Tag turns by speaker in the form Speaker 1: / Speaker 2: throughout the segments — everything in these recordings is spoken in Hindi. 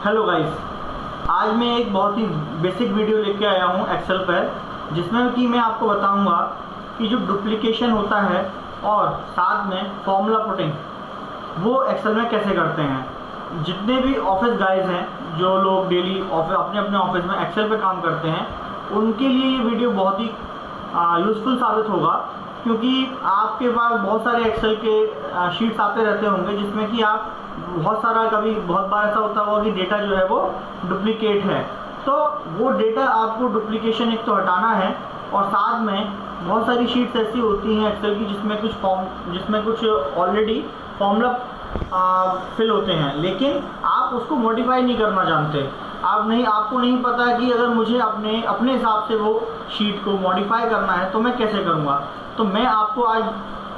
Speaker 1: हेलो गाइस, आज मैं एक बहुत ही बेसिक वीडियो लेके आया हूँ एक्सेल पर, जिसमें कि मैं आपको बताऊंगा कि जो डुप्लीकेशन होता है और साथ में फॉर्मूला पुटिंग वो एक्सेल में कैसे करते हैं। जितने भी ऑफिस गाइज हैं, जो लोग डेली अपने अपने ऑफिस में एक्सेल पे काम करते हैं, उनके लिए ये वीडियो बहुत ही यूज़फुल साबित होगा, क्योंकि आपके पास बहुत सारे एक्सेल के शीट्स आते रहते होंगे जिसमें कि आप कभी बहुत बार ऐसा होता होगा कि डेटा जो है वो डुप्लीकेट है। तो वो डेटा आपको डुप्लीकेशन एक तो हटाना है, और साथ में बहुत सारी शीट्स ऐसी होती हैं एक्सेल की जिसमें कुछ ऑलरेडी फॉर्मूला फिल होते हैं, लेकिन आप उसको मॉडिफाई नहीं करना जानते। आपको नहीं पता कि अगर मुझे अपने हिसाब से वो शीट को मॉडिफाई करना है तो मैं कैसे करूँगा। तो मैं आपको आज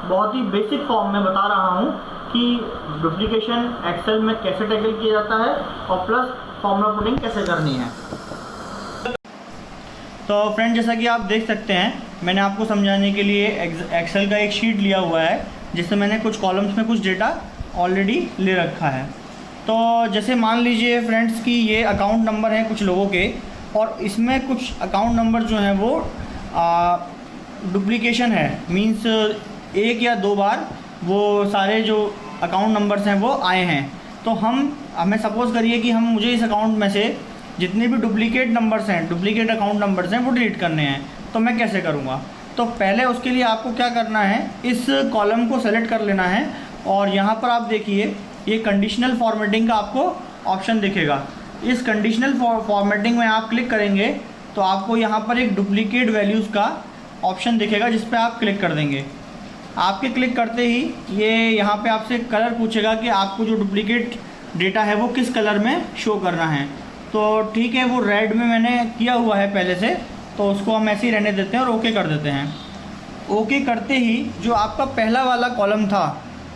Speaker 1: बहुत ही बेसिक फॉर्म में बता रहा हूँ कि डुप्लीकेशन एक्सेल में कैसे टैकल किया जाता है और प्लस फॉर्मूला पुटिंग कैसे करनी है। तो फ्रेंड, जैसा कि आप देख सकते हैं, मैंने आपको समझाने के लिए एक्सेल का एक शीट लिया हुआ है जिससे मैंने कुछ कॉलम्स में कुछ डेटा ऑलरेडी ले रखा है। तो जैसे मान लीजिए फ्रेंड्स कि ये अकाउंट नंबर हैं कुछ लोगों के, और इसमें कुछ अकाउंट नंबर जो हैं वो डुप्लीकेशन है, मींस एक या दो बार वो सारे जो अकाउंट नंबर्स हैं वो आए हैं। तो हमें सपोज़ करिए कि मुझे इस अकाउंट में से जितने भी डुप्लीकेट अकाउंट नंबर्स हैं वो डिलीट करने हैं। तो मैं कैसे करूँगा? तो पहले उसके लिए आपको क्या करना है, इस कॉलम को सेलेक्ट कर लेना है, और यहाँ पर आप देखिए ये कंडीशनल फॉर्मेटिंग का आपको ऑप्शन दिखेगा। इस कंडीशनल फॉर्मेटिंग में आप क्लिक करेंगे तो आपको यहाँ पर एक डुप्लीकेट वैल्यूज़ का ऑप्शन दिखेगा, जिस पर आप क्लिक कर देंगे। आपके क्लिक करते ही ये यहाँ पे आपसे कलर पूछेगा कि आपको जो डुप्लीकेट डेटा है वो किस कलर में शो करना है। तो ठीक है, वो रेड में मैंने किया हुआ है पहले से, तो उसको हम ऐसे ही रहने देते हैं और ओके कर देते हैं। ओके करते ही जो आपका पहला वाला कॉलम था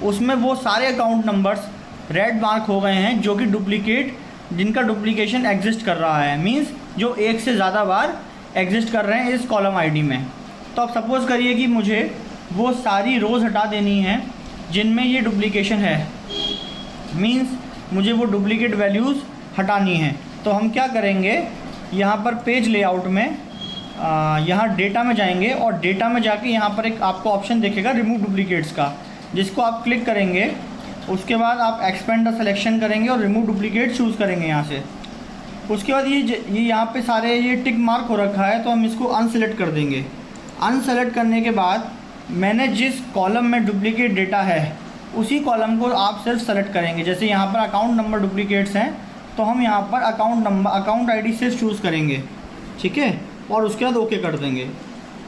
Speaker 1: उसमें वो सारे अकाउंट नंबर्स रेड मार्क हो गए हैं जो कि जिनका डुप्लीकेशन एग्जिस्ट कर रहा है, मींस जो एक से ज़्यादा बार एग्जिस्ट कर रहे हैं इस कॉलम आईडी में। तो अब सपोज़ करिए कि मुझे वो सारी रोज़ हटा देनी है जिनमें ये डुप्लीकेशन है, मींस मुझे वो डुप्लीकेट वैल्यूज़ हटानी है। तो हम क्या करेंगे, यहाँ पर पेज लेआउट में यहाँ डेटा में जाएंगे, और डेटा में जाके यहाँ पर एक आपको ऑप्शन दिखेगा रिमूव डुप्लीकेट्स का, जिसको आप क्लिक करेंगे। उसके बाद आप एक्सपेंड द सिलेक्शन करेंगे और रिमूव डुप्लीकेट चूज़ करेंगे यहाँ से। उसके बाद ये यहाँ पे सारे ये टिक मार्क हो रखा है, तो हम इसको अनसेलेक्ट कर देंगे। अनसेलेक्ट करने के बाद मैंने जिस कॉलम में डुप्लीकेट डेटा है उसी कॉलम को आप सिर्फ सेलेक्ट करेंगे। जैसे यहाँ पर अकाउंट नंबर डुप्लीकेट्स हैं, तो हम यहाँ पर अकाउंट आईडी से चूज़ करेंगे, ठीक है, और उसके बाद ओके कर देंगे।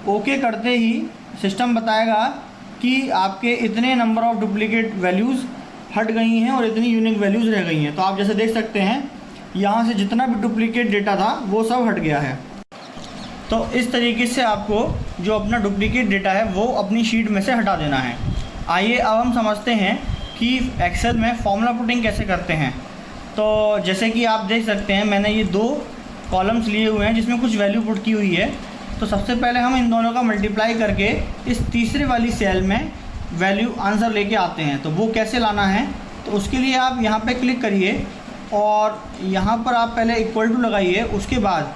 Speaker 1: ओके करते ही सिस्टम बताएगा कि आपके इतने नंबर ऑफ़ डुप्लीकेट वैल्यूज़ हट गई हैं और इतनी यूनिक वैल्यूज़ रह गई हैं। तो आप जैसे देख सकते हैं यहाँ से जितना भी डुप्लीकेट डेटा था वो सब हट गया है। तो इस तरीके से आपको जो अपना डुप्लीकेट डेटा है वो अपनी शीट में से हटा देना है। आइए अब हम समझते हैं कि एक्सेल में फॉर्मूला पुटिंग कैसे करते हैं। तो जैसे कि आप देख सकते हैं, मैंने ये दो कॉलम्स लिए हुए हैं जिसमें कुछ वैल्यू पुट की हुई है। तो सबसे पहले हम इन दोनों का मल्टीप्लाई करके इस तीसरे वाली सेल में वैल्यू आंसर लेके आते हैं। तो वो कैसे लाना है, तो उसके लिए आप यहाँ पे क्लिक करिए और यहाँ पर आप पहले इक्वल टू लगाइए। उसके बाद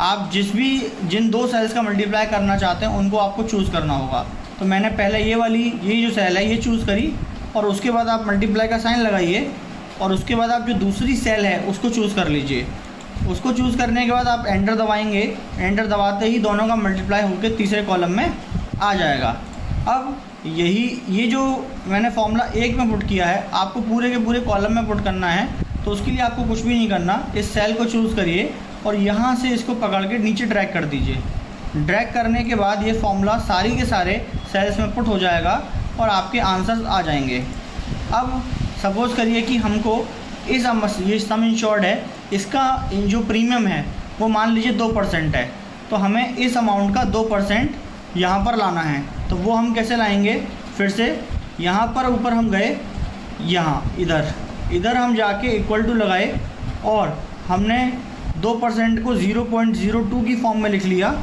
Speaker 1: आप जिन दो सेल्स का मल्टीप्लाई करना चाहते हैं उनको आपको चूज़ करना होगा। तो मैंने पहले ये जो सेल है ये चूज़ करी, और उसके बाद आप मल्टीप्लाई का साइन लगाइए, और उसके बाद आप जो दूसरी सेल है उसको चूज़ कर लीजिए। उसको चूज़ करने के बाद आप एंटर दबाएंगे। एंटर दबाते ही दोनों का मल्टीप्लाई होकर तीसरे कॉलम में आ जाएगा। अब ये जो मैंने फॉर्मूला 1 में पुट किया है आपको पूरे के पूरे कॉलम में पुट करना है। तो उसके लिए आपको कुछ भी नहीं करना, इस सेल को चूज़ करिए और यहाँ से इसको पकड़ के नीचे ड्रैग कर दीजिए। ड्रैग करने के बाद ये फॉर्मूला सारी के सारे सेल्स में पुट हो जाएगा और आपके आंसर्स आ जाएंगे। अब सपोज़ करिए कि हमको ये सम इंश्योर्ड है, इसका जो प्रीमियम है वो मान लीजिए 2% है, तो हमें इस अमाउंट का 2% यहाँ पर लाना है। तो वो हम कैसे लाएंगे, फिर से यहाँ पर ऊपर हम गए, यहाँ इधर हम जाके इक्वल टू लगाए और हमने 2% को 0.02 की फॉर्म में लिख लिया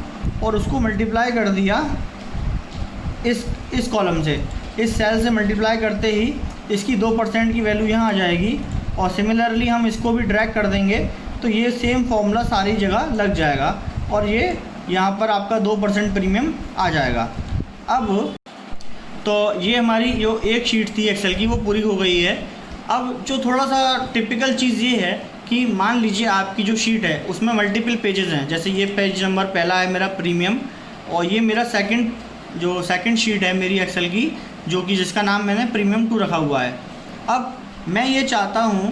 Speaker 1: और उसको मल्टीप्लाई कर दिया इस कॉलम से। इस सेल से मल्टीप्लाई करते ही इसकी 2% की वैल्यू यहाँ आ जाएगी और सिमिलरली हम इसको भी ड्रैग कर देंगे तो ये सेम फॉर्मूला सारी जगह लग जाएगा और ये यहाँ पर आपका 2% प्रीमियम आ जाएगा। अब तो ये हमारी जो एक शीट थी एक्सेल की वो पूरी हो गई है। अब जो थोड़ा सा टिपिकल चीज़ ये है कि मान लीजिए आपकी जो शीट है उसमें मल्टीपल पेजेस हैं, जैसे ये पेज नंबर पहला है मेरा प्रीमियम और ये मेरा सेकंड शीट है मेरी एक्सेल की जो कि जिसका नाम मैंने प्रीमियम 2 रखा हुआ है। अब मैं ये चाहता हूँ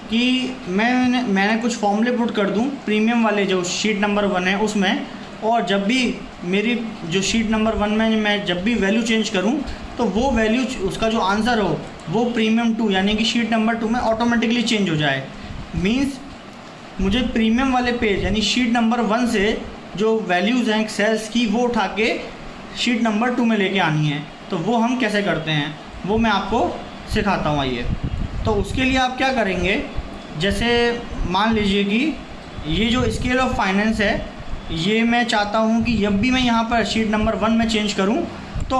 Speaker 1: कि मैंने कुछ फॉर्मूले पुट कर दूँ प्रीमियम वाले जो शीट नंबर 1 है उसमें, और जब भी मेरी जो शीट नंबर 1 में मैं जब भी वैल्यू चेंज करूं तो वो वैल्यू उसका जो आंसर हो वो प्रीमियम 2 यानी कि शीट नंबर 2 में ऑटोमेटिकली चेंज हो जाए। मींस मुझे प्रीमियम वाले पेज यानी शीट नंबर 1 से जो वैल्यूज़ हैं सेल्स की वो उठा के शीट नंबर 2 में लेके आनी है। तो वो हम कैसे करते हैं वो मैं आपको सिखाता हूँ। आइए, तो उसके लिए आप क्या करेंगे, जैसे मान लीजिए कि ये जो स्केल ऑफ फाइनेंस है ये मैं चाहता हूँ कि जब भी मैं यहाँ पर शीट नंबर 1 में चेंज करूँ तो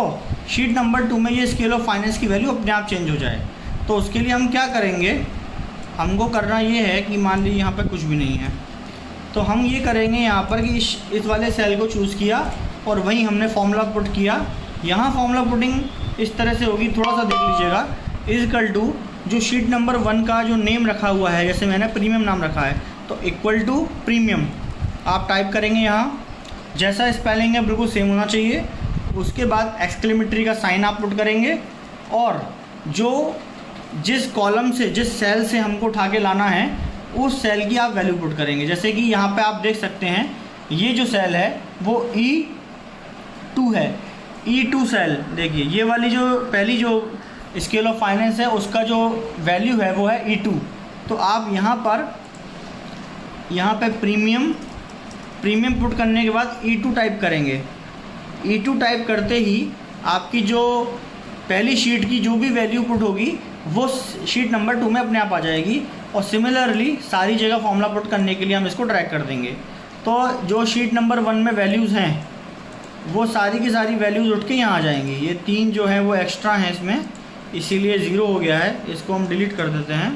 Speaker 1: शीट नंबर 2 में ये स्केल ऑफ फाइनेंस की वैल्यू अपने आप चेंज हो जाए। तो उसके लिए हम क्या करेंगे, हमको करना ये है कि मान लीजिए यहाँ पर कुछ भी नहीं है तो हम ये करेंगे यहाँ पर कि इस वाले सेल को चूज़ किया और वहीं हमने फॉर्मूला पुट किया। यहाँ फॉर्मूला पुटिंग इस तरह से होगी, थोड़ा सा देख लीजिएगा, इक्वल टू जो शीट नंबर 1 का जो नेम रखा हुआ है, जैसे मैंने प्रीमियम नाम रखा है तो इक्वल टू प्रीमियम आप टाइप करेंगे। यहाँ जैसा स्पेलिंग है बिल्कुल सेम होना चाहिए। उसके बाद एक्सक्लेमेटरी का साइन आप पुट करेंगे और जो जिस कॉलम से जिस सेल से हमको उठा के लाना है उस सेल की आप वैल्यू पुट करेंगे। जैसे कि यहाँ पे आप देख सकते हैं ये जो सेल है वो E2 है। E2 सेल देखिए, ये वाली जो पहली जो स्केल ऑफ फाइनेंस है उसका जो वैल्यू है वो है E2। तो आप यहाँ पे प्रीमियम पुट करने के बाद E2 टाइप करेंगे। E2 टाइप करते ही आपकी जो पहली शीट की जो भी वैल्यू पुट होगी वो शीट नंबर 2 में अपने आप आ जाएगी और सिमिलरली सारी जगह फॉर्मूला पुट करने के लिए हम इसको ड्रैग कर देंगे। तो जो शीट नंबर 1 में वैल्यूज़ हैं वो सारी की सारी वैल्यूज़ उठ के यहाँ आ जाएंगी। ये 3 जो है वो एक्स्ट्रा हैं इसमें, इसीलिए 0 हो गया है, इसको हम डिलीट कर देते हैं।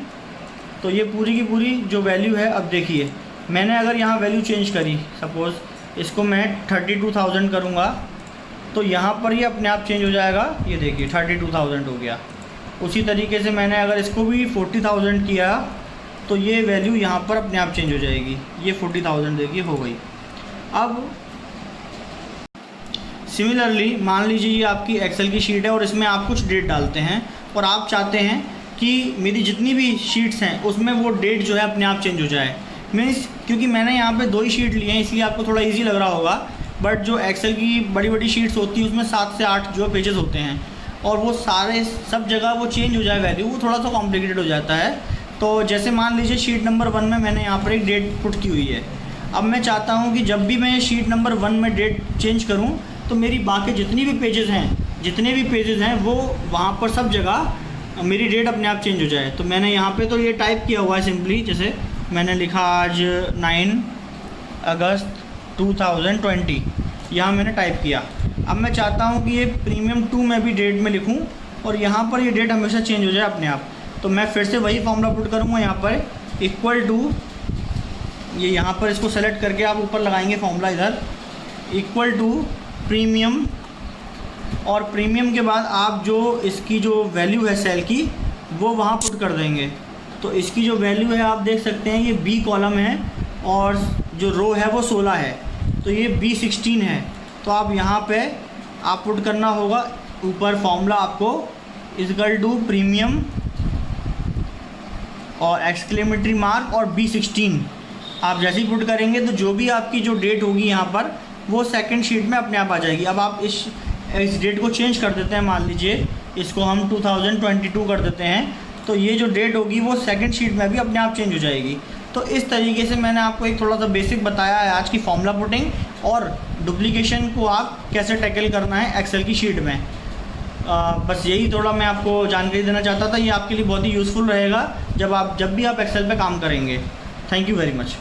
Speaker 1: तो ये पूरी की पूरी जो वैल्यू है, अब देखिए मैंने अगर यहाँ वैल्यू चेंज करी, सपोज़ इसको मैं 32,000 करूँगा तो यहाँ पर ये अपने आप चेंज हो जाएगा। ये देखिए 32,000 हो गया। उसी तरीके से मैंने अगर इसको भी 40,000 किया तो ये वैल्यू यहाँ पर अपने आप चेंज हो जाएगी। ये 40,000 देखिए हो गई। अब सिमिलरली मान लीजिए ये आपकी एक्सेल की शीट है और इसमें आप कुछ डेट डालते हैं और आप चाहते हैं कि मेरी जितनी भी शीट्स हैं उसमें वो डेट जो है अपने आप चेंज हो जाए। मीन्स क्योंकि मैंने यहाँ पे 2 ही शीट लिए हैं इसलिए आपको थोड़ा इजी लग रहा होगा, बट जो एक्सेल की बड़ी बड़ी शीट्स होती हैं उसमें 7 से 8 जो पेजेस होते हैं और वो सारे सब जगह वो चेंज हो जाए वैल्यू, वो थोड़ा सा कॉम्प्लिकेटेड हो जाता है। तो जैसे मान लीजिए शीट नंबर 1 में मैंने यहाँ पर एक डेट पुट की हुई है। अब मैं चाहता हूँ कि जब भी मैं शीट नंबर 1 में डेट चेंज करूँ तो मेरी बाकी जितने भी पेजेस हैं वो वहाँ पर सब जगह मेरी डेट अपने आप चेंज हो जाए। तो मैंने यहाँ पे तो ये टाइप किया हुआ है सिंपली, जैसे मैंने लिखा आज 9 अगस्त 2020, यहाँ मैंने टाइप किया। अब मैं चाहता हूँ कि ये प्रीमियम 2 में भी डेट में लिखूँ और यहाँ पर ये डेट हमेशा चेंज हो जाए अपने आप। तो मैं फिर से वही फॉर्मूला पुट करूँगा यहाँ पर इक्वल टू, ये यहाँ पर इसको सेलेक्ट करके आप ऊपर लगाएंगे फॉर्मूला इधर, इक्वल टू प्रीमियम, और प्रीमियम के बाद आप जो इसकी जो वैल्यू है सेल की वो वहाँ पुट कर देंगे। तो इसकी जो वैल्यू है आप देख सकते हैं ये बी कॉलम है और जो रो है वो 16 है, तो ये B16 है। तो आप यहाँ पे आप पुट करना होगा ऊपर फॉर्मूला आपको इक्वल टू प्रीमियम और एक्सक्लेमेटरी मार्क और B16 आप जैसे ही पुट करेंगे तो जो भी आपकी जो डेट होगी यहाँ पर वो सेकंड शीट में अपने आप आ जाएगी। अब आप इस डेट को चेंज कर देते हैं, मान लीजिए इसको हम 2022 कर देते हैं, तो ये जो डेट होगी वो सेकंड शीट में भी अपने आप चेंज हो जाएगी। तो इस तरीके से मैंने आपको एक थोड़ा सा बेसिक बताया है आज की फॉर्मूला पुटिंग और डुप्लीकेशन को आप कैसे टैकल करना है एक्सेल की शीट में। बस यही थोड़ा मैं आपको जानकारी देना चाहता था। ये आपके लिए बहुत ही यूज़फुल रहेगा जब भी आप एक्सेल पे काम करेंगे। Thank you very much.